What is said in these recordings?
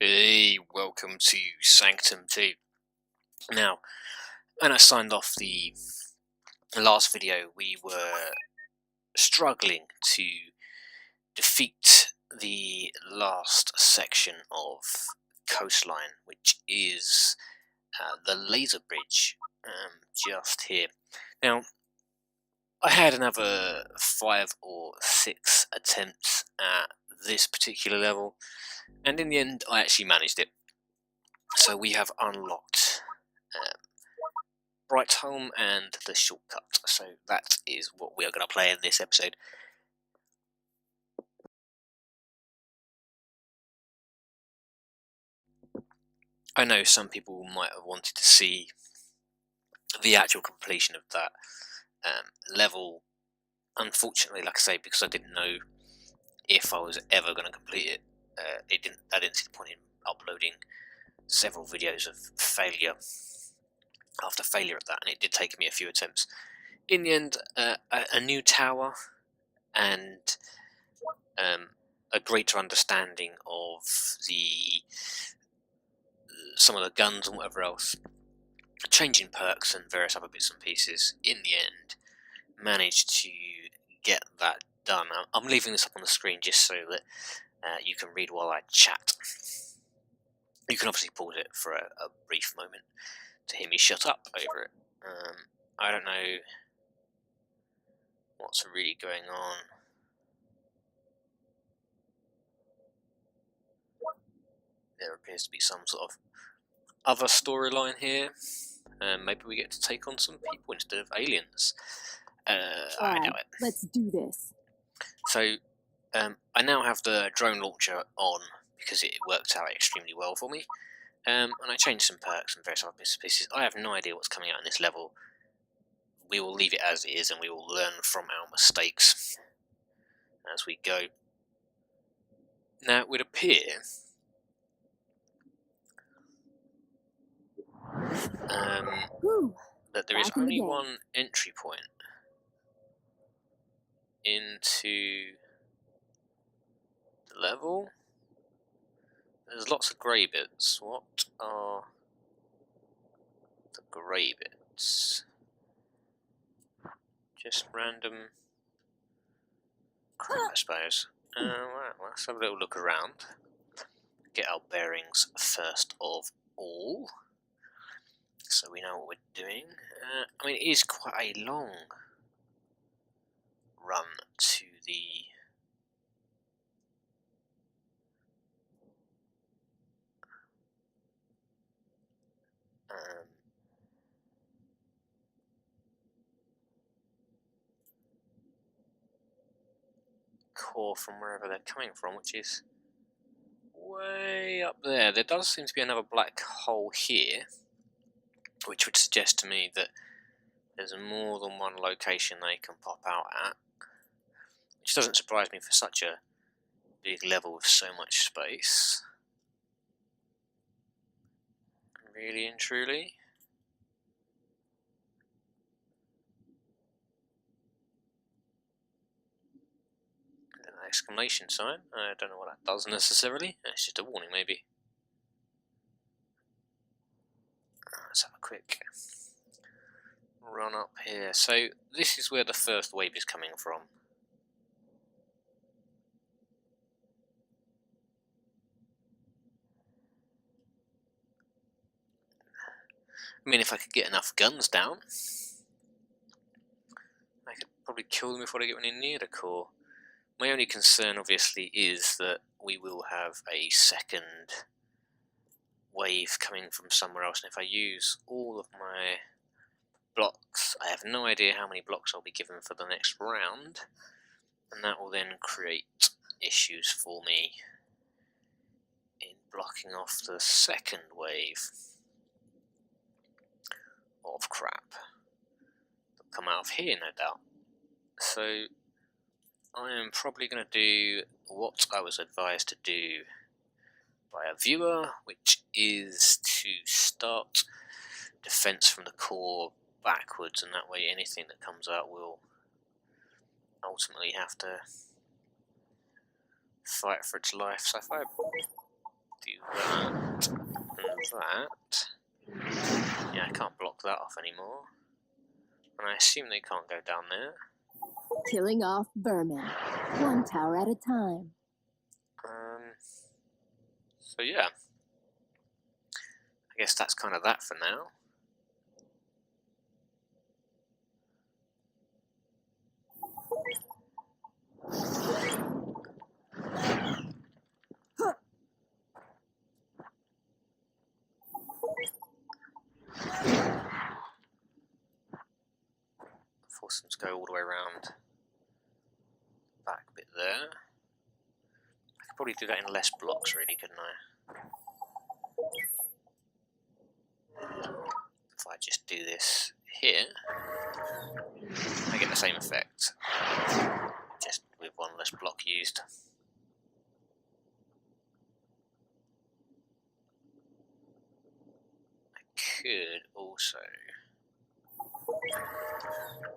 Hey, welcome to Sanctum 2. Now, when I signed off the last video, we were struggling to defeat the last section of coastline, which is the laser bridge just here. Now, I had another 5 or 6 attempts at this particular level, and in the end I actually managed it. So we have unlocked Bright Home and the shortcut. So that is what we are going to play in this episode. I know some people might have wanted to see the actual completion of that level. Unfortunately, like I say, because I didn't know if I was ever going to complete it, I didn't see the point in uploading several videos of failure after failure at that, and it did take me a few attempts. In the end, a new tower and a greater understanding of some of the guns and whatever else, changing perks and various other bits and pieces, in the end managed to get that done. I'm leaving this up on the screen just so that you can read while I chat. You can obviously pause it for a brief moment to hear me shut up over it. I don't know what's really going on. There appears to be some sort of other storyline here. Maybe we get to take on some people instead of aliens. I know it. Let's do this. So, I now have the drone launcher on because it worked out extremely well for me. And I changed some perks and various other bits and pieces. I have no idea what's coming out in this level. We will leave it as it is and we will learn from our mistakes as we go. Now, it would appear that there is only one entry point into the level. There's lots of grey bits. What are the grey bits? Just random crap, I suppose. Right, let's have a little look around. Get our bearings first of all, so we know what we're doing. I mean, it is quite a long run to the core from wherever they're coming from, which is way up there. There does seem to be another black hole here, which would suggest to me that there's more than one location they can pop out at, which doesn't surprise me for such a big level with so much space. Really and truly. An exclamation sign. I don't know what that does necessarily. It's just a warning, maybe. Let's have a quick run up here. So this is where the first wave is coming from. I mean, if I could get enough guns down, I could probably kill them before they get any near the core. My only concern, obviously, is that we will have a second wave coming from somewhere else, and if I use all of my blocks, I have no idea how many blocks I'll be given for the next round, and that will then create issues for me in blocking off the second wave of crap that'll come out of here, no doubt. So I am probably going to do what I was advised to do by a viewer, which is to start defense from the core backwards, and that way anything that comes out will ultimately have to fight for its life. So if I do that and that. Yeah, I can't block that off anymore. And I assume they can't go down there. Killing off vermin, one tower at a time. So yeah, I guess that's kind of that for now. Force them to go all the way around back bit there. I could probably do that in less blocks, really, couldn't I? If I just do this here, I get the same effect, just with one less block used. I could also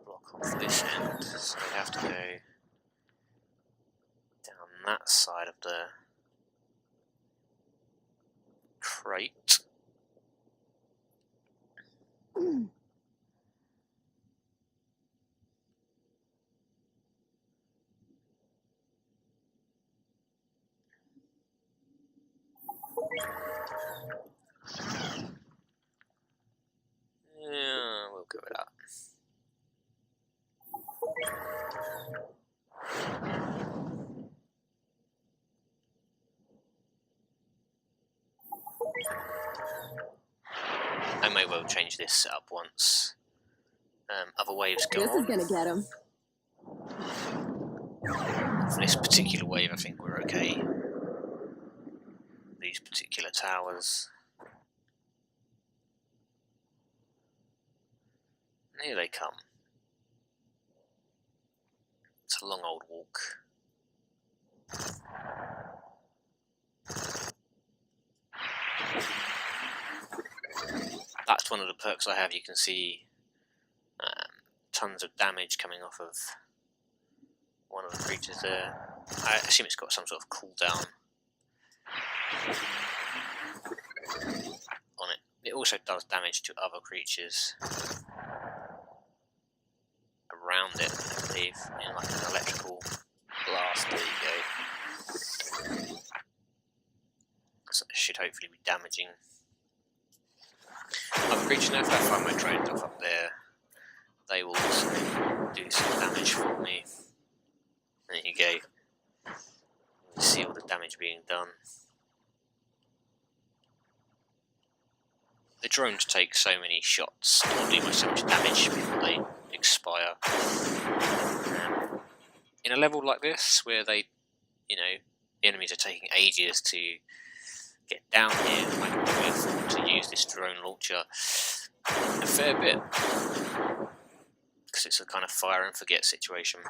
block off this end, so I have to go down that side of the crate. Yeah, we'll go with that. I may well change this setup once other waves go on. This is gonna get him. For this particular wave, I think we're okay. These particular towers. And here they come. It's a long old walk. That's one of the perks I have. You can see tons of damage coming off of one of the creatures there. I assume it's got some sort of cooldown on it. It also does damage to other creatures around it, I believe, in like an electrical blast. There you go. So it should hopefully be damaging other creatures. Now if I find my drones off up there, they will also do some damage for me. There you go. You see all the damage being done. The drones take so many shots, or do so much damage before they expire. In a level like this, where they, the enemies are taking ages to get down here, I can probably afford to use this drone launcher a fair bit, because it's a kind of fire and forget situation.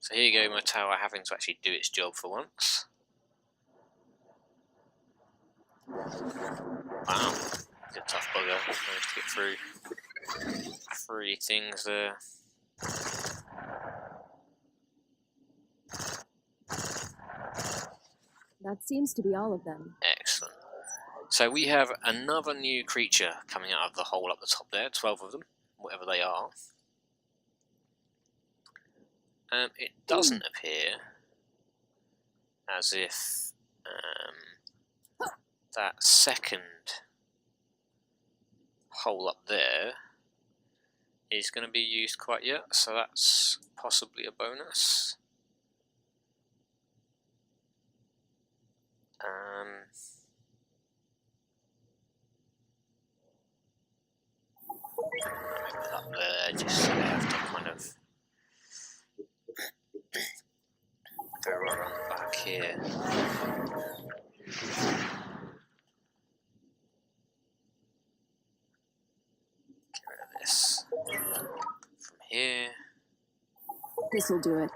So here you go, my tower having to actually do its job for once. Wow, he's a tough bugger. Managed to get through 3 things there. That seems to be all of them. Excellent. So we have another new creature coming out of the hole up the top there, 12 of them, whatever they are. It doesn't appear as if that second hole up there is going to be used quite yet, so that's possibly a bonus. Maybe put up there just so they have to kind of go right around the back here. Get rid of this from here. This'll do it.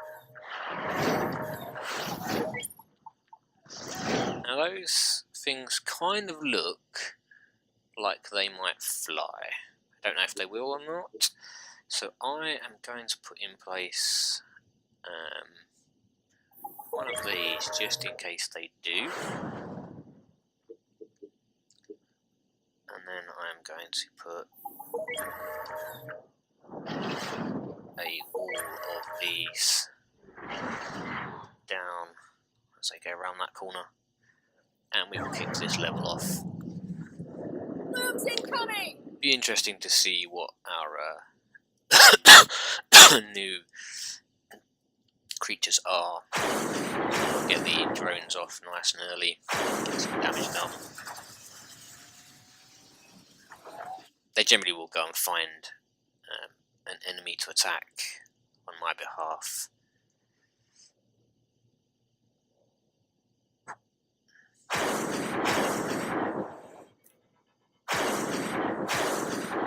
Now those things kind of look like they might fly. I Don't know if they will or not. So I am going to put in place one of these just in case they do. And then I'm going to put a wall of these down as I go around that corner. And we will kick this level off. Loops incoming! Be interesting to see what our new creatures are. We'll get the drones off nice and early, get some damage done. They generally will go and find an enemy to attack on my behalf.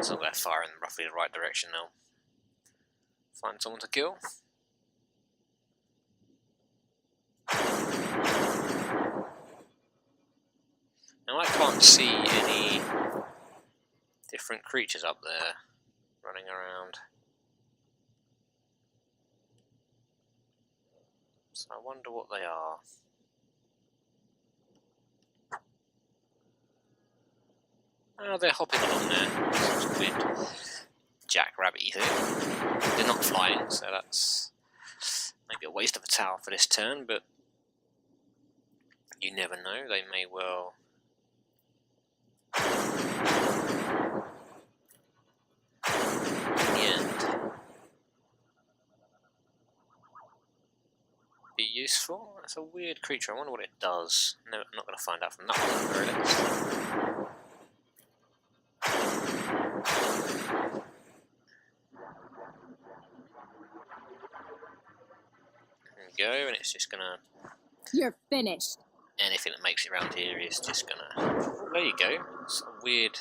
So they're firing in roughly the right direction now. Find someone to kill. Now I can't see any different creatures up there running around. So I wonder what they are. Oh, they're hopping along there. Some weird jackrabbit-y thing. They're not flying, so that's maybe a waste of a tower for this turn, but you never know, they may well in the end be useful. It's a weird creature, I wonder what it does. No, I'm not going to find out from that one at the very least. There we go, and it's just going to... You're finished. Anything that makes it around here is just going to... There you go. It's a weird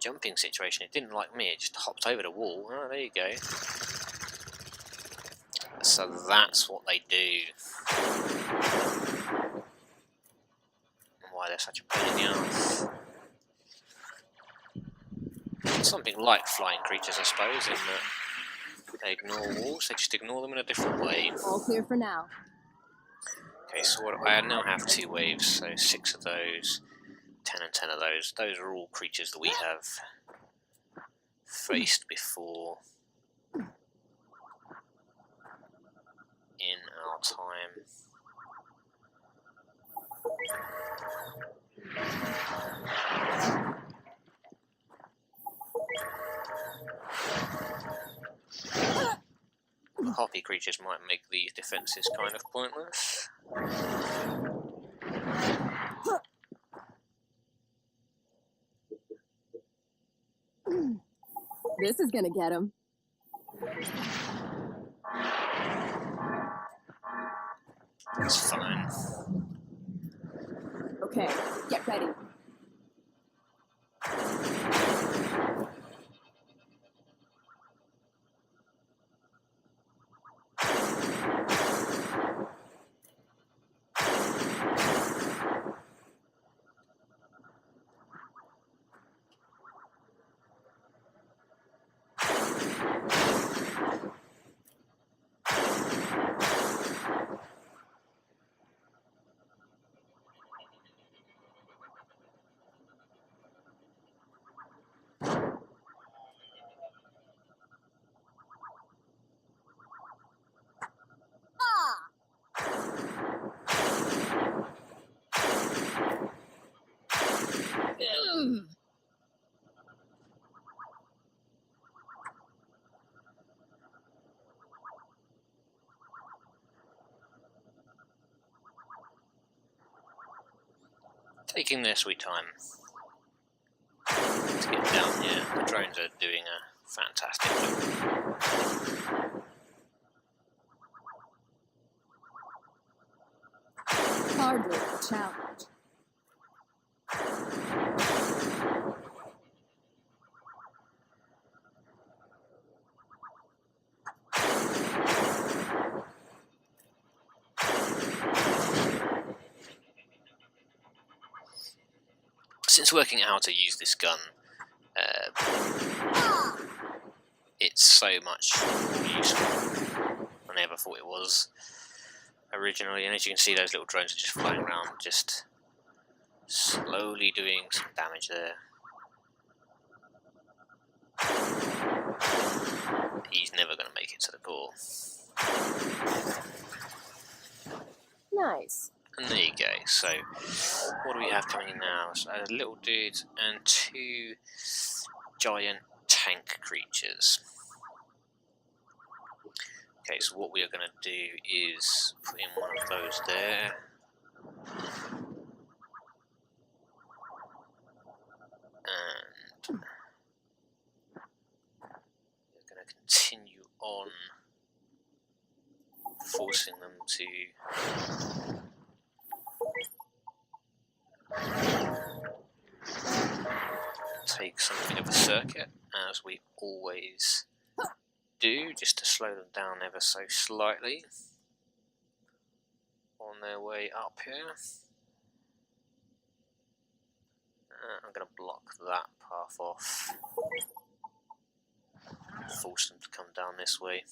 jumping situation. It didn't like me, it just hopped over the wall. Oh, there you go. So that's what they do. And why they're such a pain in the ass. Something like flying creatures, I suppose, in that they ignore walls, they just ignore them in a different way. All clear for now. Okay, so what, I now have 2 waves, so 6 of those, 10 and 10 of those. Those are all creatures that we have faced before in our time. Hoppy creatures might make these defences kind of pointless. This is gonna get him. That's fine. Okay, get ready. Taking their sweet time to get down here. The drones are doing a fantastic job. Hardly a challenge. Since working out how to use this gun, it's so much more useful than I ever thought it was originally. And as you can see, those little drones are just flying around, just slowly doing some damage there. He's never going to make it to the core. Nice. And there you go. So, what do we have coming in now? So, a little dude and 2 giant tank creatures. Okay, so what we are going to do is put in one of those there. And we're going to continue on forcing them to take something of a circuit, as we always do, just to slow them down ever so slightly on their way up here. I'm going to block that path off, force them to come down this way.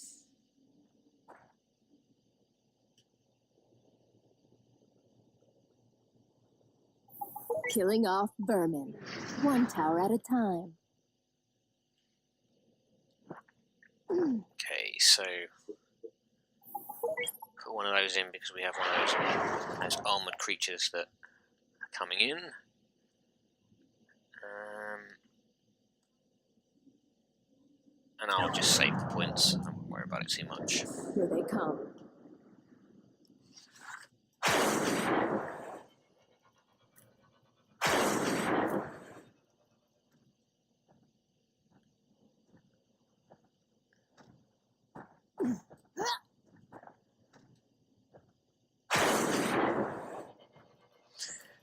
Killing off vermin. 1 tower at a time. Okay, so put one of those in because we have one of those armoured creatures that are coming in. And I'll just save the points. I won't worry about it too much. Here they come.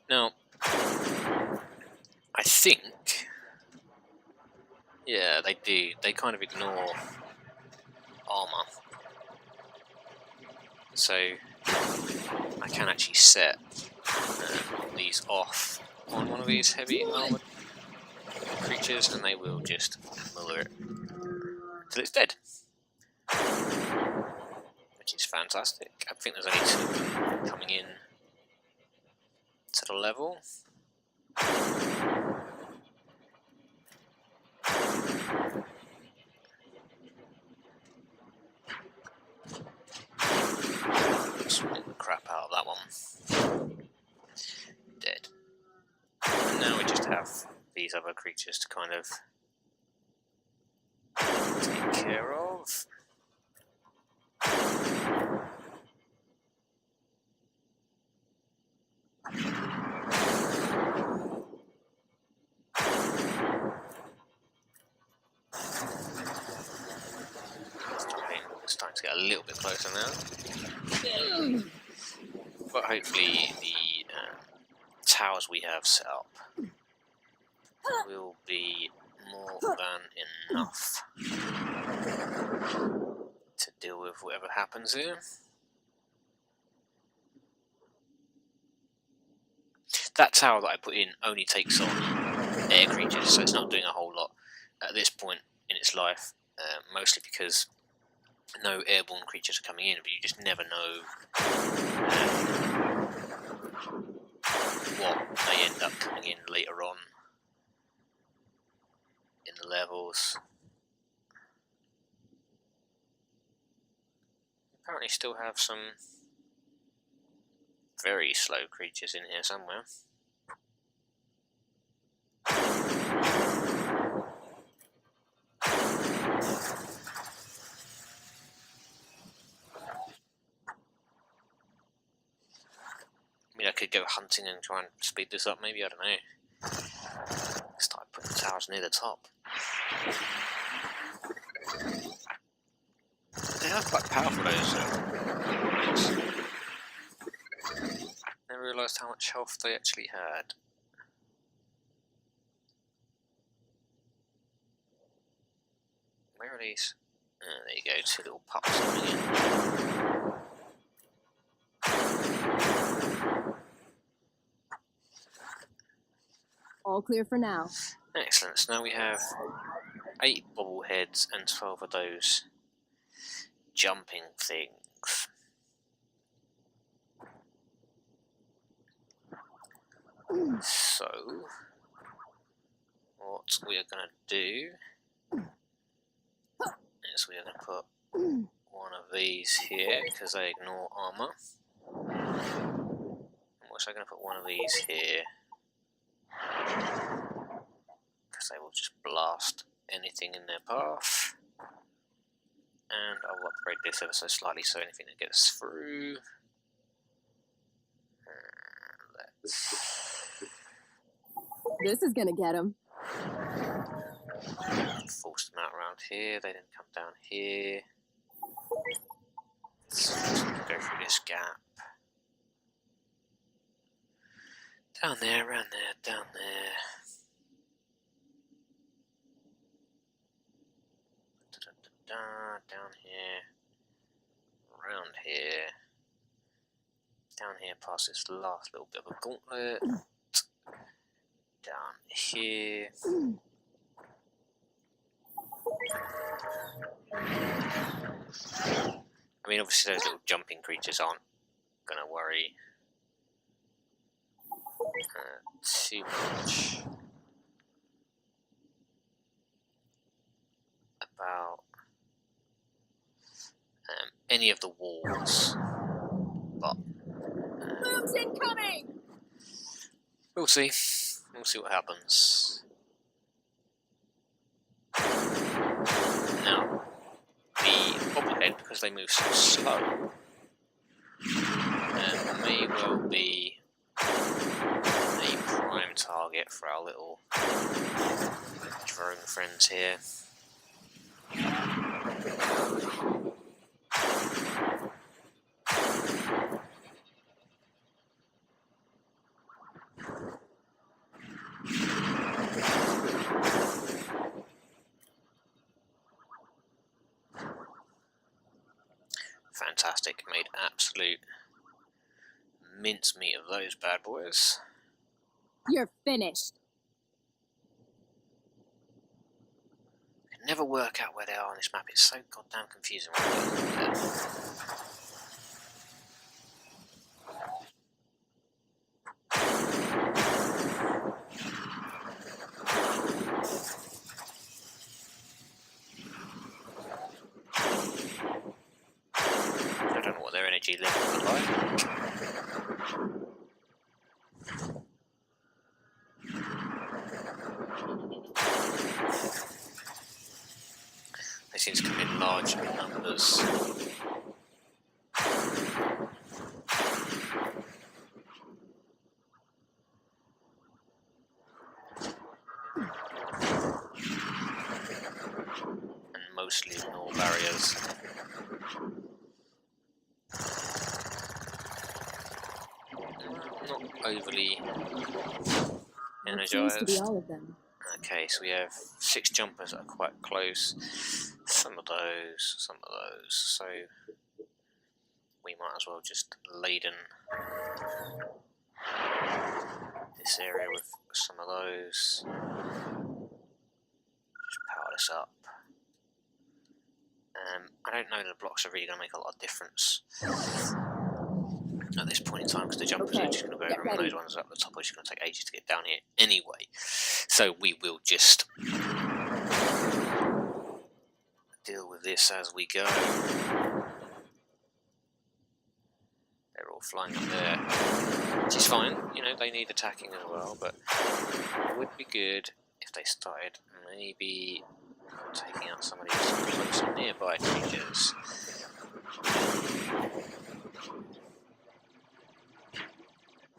Now, I think, yeah, they do. They kind of ignore armor. So I can actually set these off on one of these heavy armored creatures, and they will just muller it until it's dead, which is fantastic. I think there's only 2 of them coming in to the level. Swing the crap out of that one. Dead. And now we just have these other creatures to kind of take care of. Starting to get a little bit closer now, but hopefully the towers we have set up will be more than enough to deal with whatever happens here. That tower that I put in only takes on air creatures, so it's not doing a whole lot at this point in its life, mostly because no airborne creatures are coming in, but you just never know what may end up coming in later on in the levels. Apparently still have some very slow creatures in here somewhere. I mean, I could go hunting and try and speed this up, maybe, I don't know. Start putting the towers near the top. They are quite powerful, those never realised how much health they actually had. Where are these? There you go, 2 little pups coming in. All clear for now. Excellent. So now we have 8 bobbleheads and 12 of those jumping things. So, what we are going to do is we are going to put one of these here because they ignore armor. I'm also going to put one of these here because they will just blast anything in their path. And I will upgrade this ever so slightly so anything that gets through. This is gonna get him. Force them out around here. They didn't come down here. So go through this gap. Down there, around there, down there. Down here. Around here. Down here past this last little bit of a gauntlet. Down here. I mean, obviously those little jumping creatures aren't going to worry too much about any of the walls, but Boom's incoming! we'll see. We'll see what happens. Now, the bobblehead, because they move so slow, may well be a prime target for our little drone friends here. Fantastic, made absolute mincemeat of those bad boys. You're finished. I can never work out where they are on this map, it's so goddamn confusing. I don't know what their energy levels are like. They seem to come in large numbers. And mostly ignore barriers. Not overly That seems to be energized. all of them. Okay, so we have 6 jumpers that are quite close. Some of those. So we might as well just laden this area with some of those. Just power this up. I don't know that the blocks are really going to make a lot of difference at this point in time because the jumpers are just going to go over, and those ones up the top are just going to take ages to get down here anyway. So we will just deal with this as we go. They're all flying up there, which is fine. You know, they need attacking as well, but it would be good if they started maybe taking out some of these close and nearby creatures.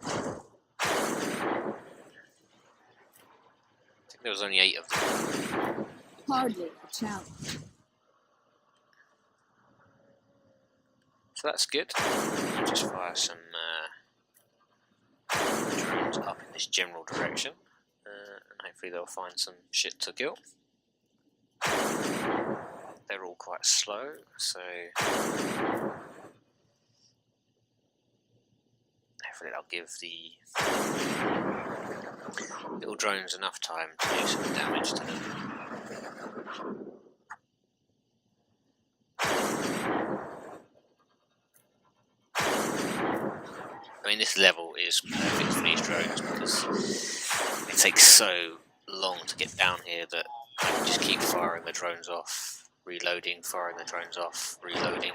I think there was only 8 of them. Hardly a challenge. So that's good. I'll just fire some drones up in this general direction, and hopefully they'll find some shit to kill. They're all quite slow, so hopefully they'll give the little drones enough time to do some damage to them. I mean, this level is perfect for these drones because it takes so long to get down here that I can just keep firing the drones off, reloading, firing the drones off, reloading.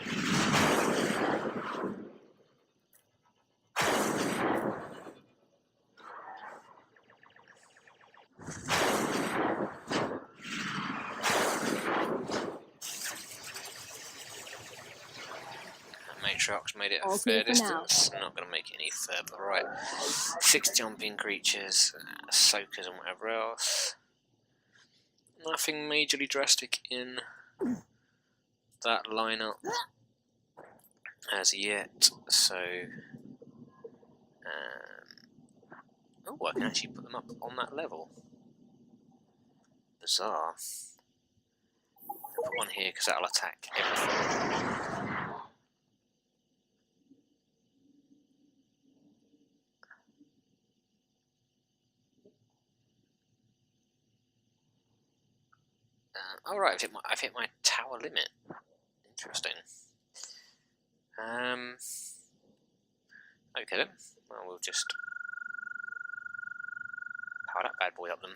Matriarch's made it a fair distance. I'm not going to make it any further. Right, 6 jumping creatures, soakers and whatever else. Nothing majorly drastic in that lineup as yet, so oh, I can actually put them up on that level. Bizarre. I'll put one here because that'll attack everything. Alright, I've hit my tower limit. Interesting. Okay then. Well, we'll just power that bad boy up then.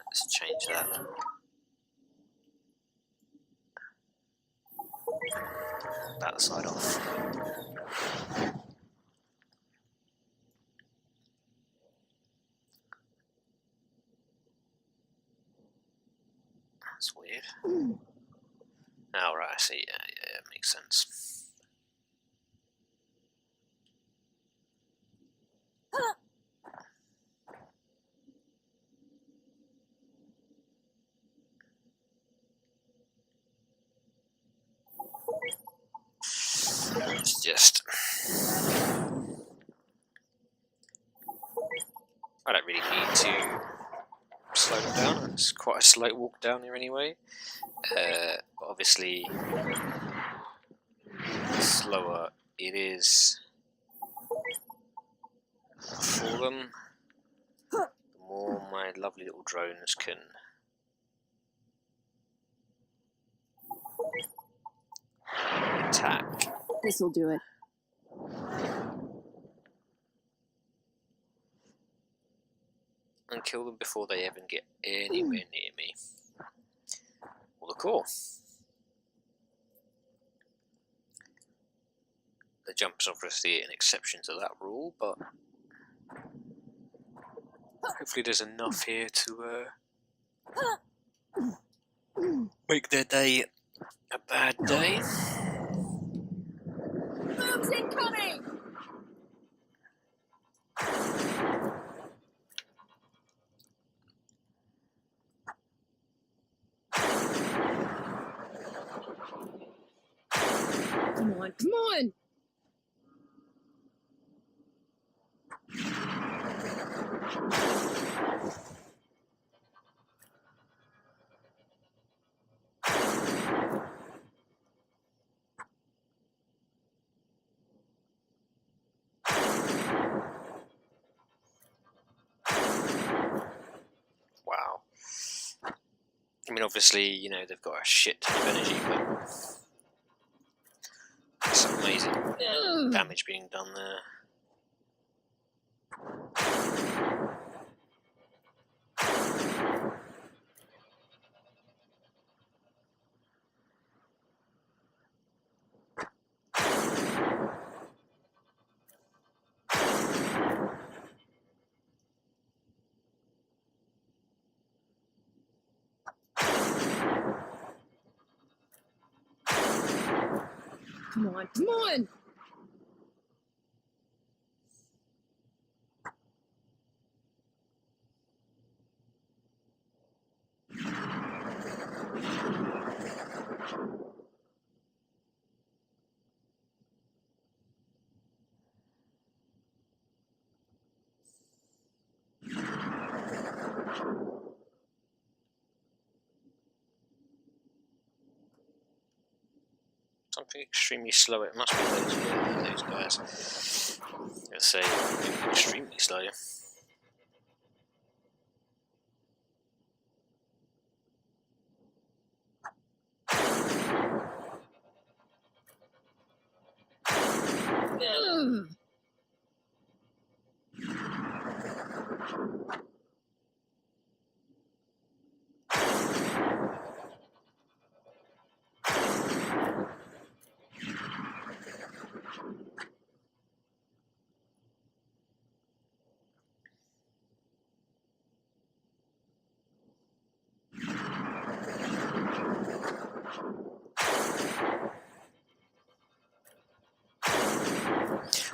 Let's change that. That side off. That's weird. Oh, right, I see. Yeah, it makes sense. It's just... I don't really need to slow it down. It's quite a slow walk down here anyway. Obviously, the slower it is for them, the more my lovely little drones can attack. This'll do it. And kill them before they even get anywhere near me. Well, the core. The jump's obviously an exception to that rule, but hopefully there's enough here to make their day a bad day. Moves incoming! Come on, come on! Wow. I mean, obviously, you know, they've got a shit ton of energy, but some amazing damage being done there. Come on, come on! something extremely slow. It must be those guys. Let's say extremely slow.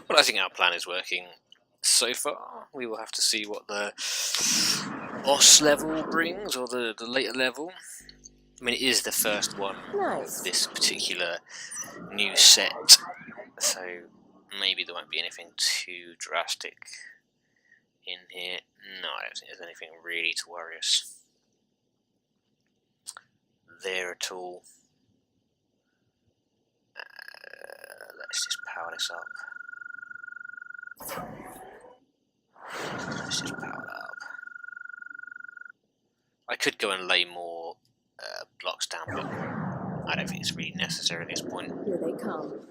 Well, I think our plan is working so far. We will have to see what the boss level brings, or the later level. I mean, it is the first one of this particular new set, so maybe there won't be anything too drastic in here. No, I don't think there's anything really to worry us there at all. Let's just power this up. Let's just power that up. I could go and lay more blocks down, but I don't think it's really necessary at this point. Here they come.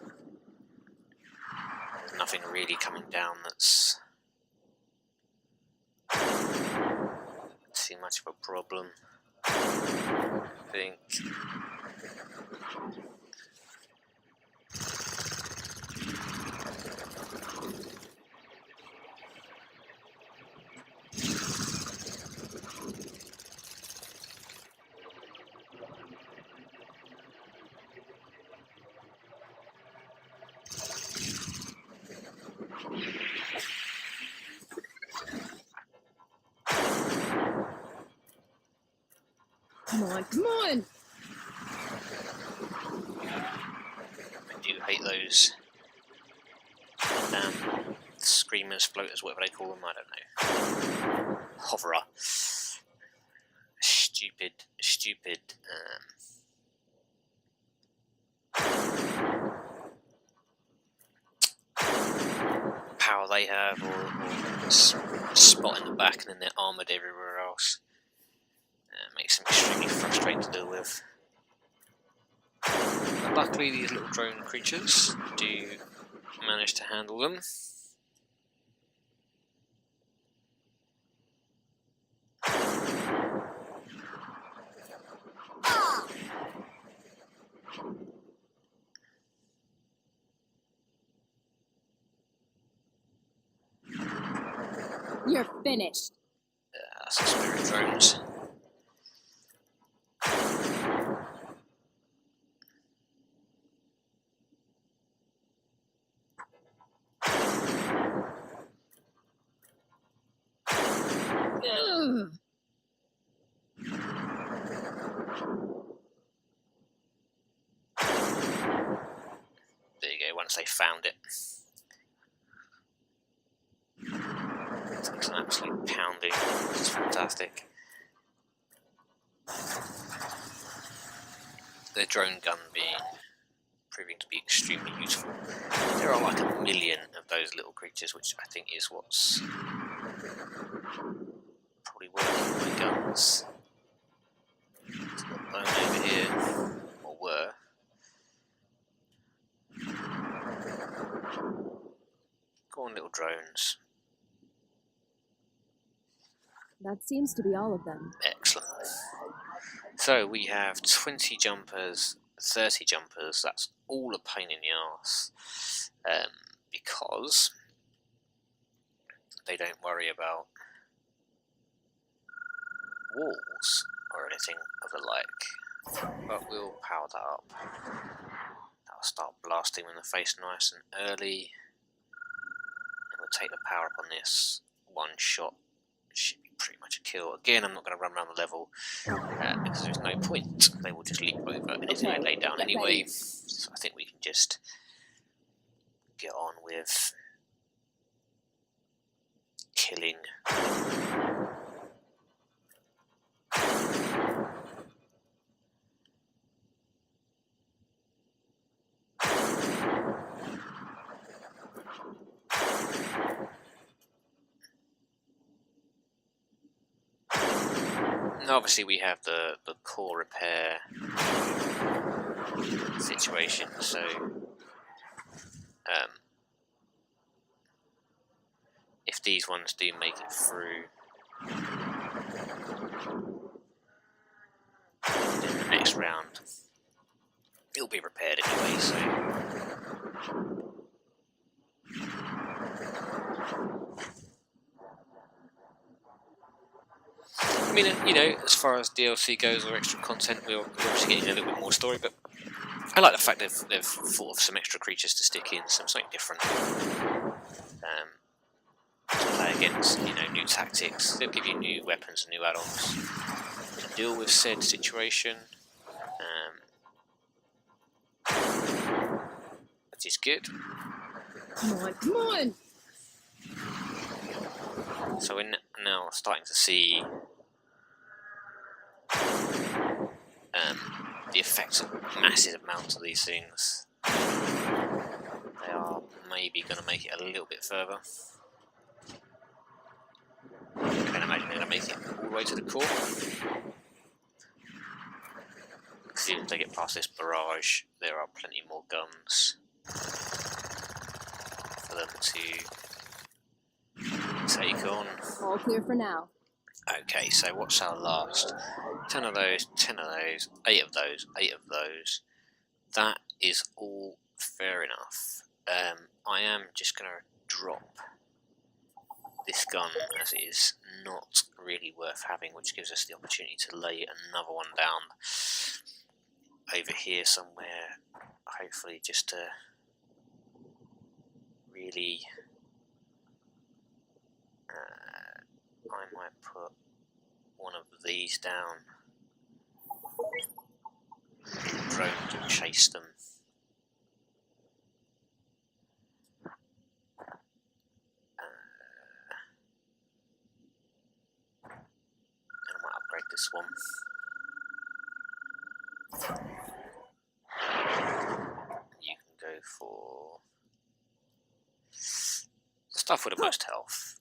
There's nothing really coming down that's too much of a problem, I think. Come on, come on! I do hate those screamers, floaters, whatever they call them, I don't know. Hoverer. Stupid power they have, or spot in the back and then they're armoured everywhere else. Makes them extremely frustrating to deal with. But luckily these little drone creatures do manage to handle them. You're finished. That's the spirit drones. There you go, once they found it. It's an absolute pounding, it's fantastic. The drone gun proving to be extremely useful. There are like 1 million of those little creatures, which I think is what's probably working my guns. It's got bone over here, or were. Go on, little drones. That seems to be all of them. Excellent. So we have 20 jumpers, 30 jumpers. That's all a pain in the arse, because they don't worry about walls or anything of the like. But we'll power that up. That'll start blasting them in the face nice and early. And we'll take the power up on this. One shot should be pretty much a kill. Again, I'm not going to run around the level because there's no point. They will just leap over anything I lay down anyway. So I think we can just get on with killing. Obviously we have the core repair situation, so if these ones do make it through, in the next round it'll be repaired anyway, so I mean, you know, as far as DLC goes or extra content, we're obviously getting a little bit more story, but I like the fact they've thought of some extra creatures to stick in, something different. To play against, you know, new tactics. They'll give you new weapons and new add-ons to deal with said situation, which is good. Come on, come on! So we're now starting to see the effects of massive amounts of these things. They are maybe going to make it a little bit further. I can imagine they're going to make it all the way to the core. Because even if they get past this barrage, there are plenty more guns for them to take on. All clear for now. Okay, so what's our last? 10 of those, 10 of those, 8 of those, 8 of those. That is all fair enough. I am just going to drop this gun as it is not really worth having, which gives us the opportunity to lay another one down over here somewhere, hopefully just to really I might put one of these down. Drone to chase them. And I might upgrade this one. You can go for stuff with the most health.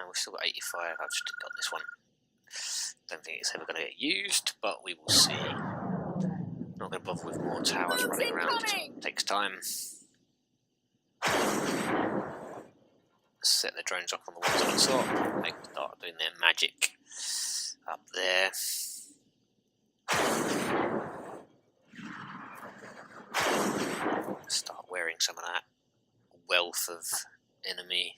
We've still got 85, I've just got this one. Don't think it's ever going to get used, but we will see. Not going to bother with more towers running around, it takes time. Set the drones up on the ones on the top, they can start doing their magic up there. Start wearing some of that wealth of enemy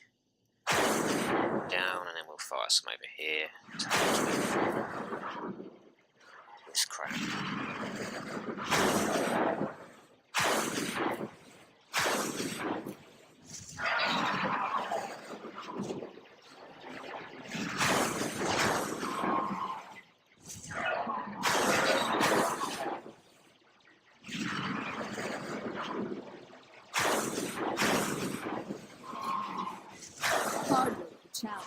down, and then we'll fire some over here to this crap. Hardly a challenge.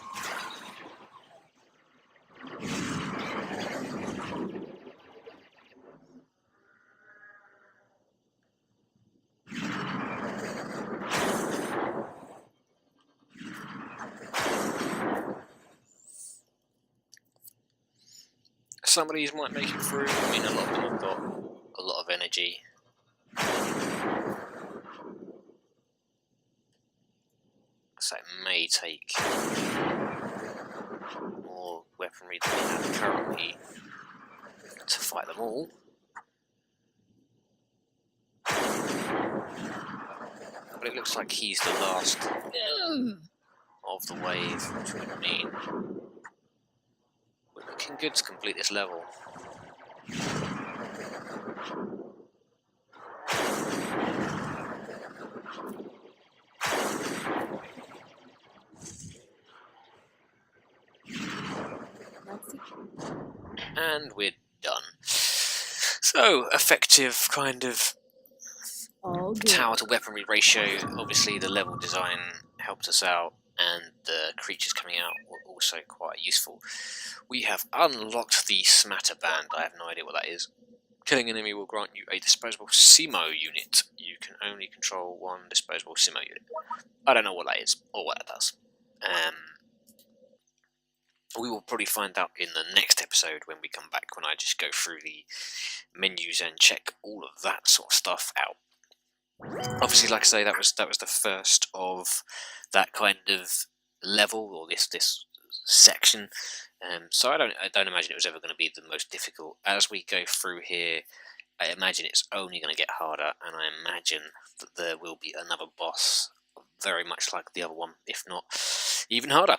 Some of these might make it through. I mean, a lot of them have got a lot of energy. So it may take more weaponry than we have currently to fight them all. But it looks like he's the last of the wave, which would mean we're looking good to complete this level. And we're done. So, effective kind of tower to weaponry ratio. Obviously the level design helped us out, and the creatures coming out were also quite useful. We have unlocked the Smatter Band. I have no idea what that is. Killing an enemy will grant you a disposable Simo unit. You can only control one disposable Simo unit. I don't know what that is, or what that does. we will probably find out in the next episode when we come back, when I just go through the menus and check all of that sort of stuff out. Obviously, like I say, that was the first of that kind of level, or this section. So I don't imagine it was ever going to be the most difficult. As we go through here, I imagine it's only going to get harder, and I imagine that there will be another boss very much like the other one, if not even harder.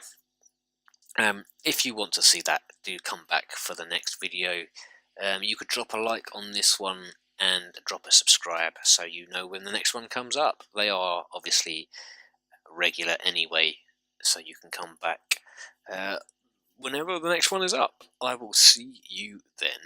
If you want to see that, do come back for the next video. You could drop a like on this one and drop a subscribe so you know when the next one comes up. They are obviously regular anyway, so you can come back whenever the next one is up. I will see you then.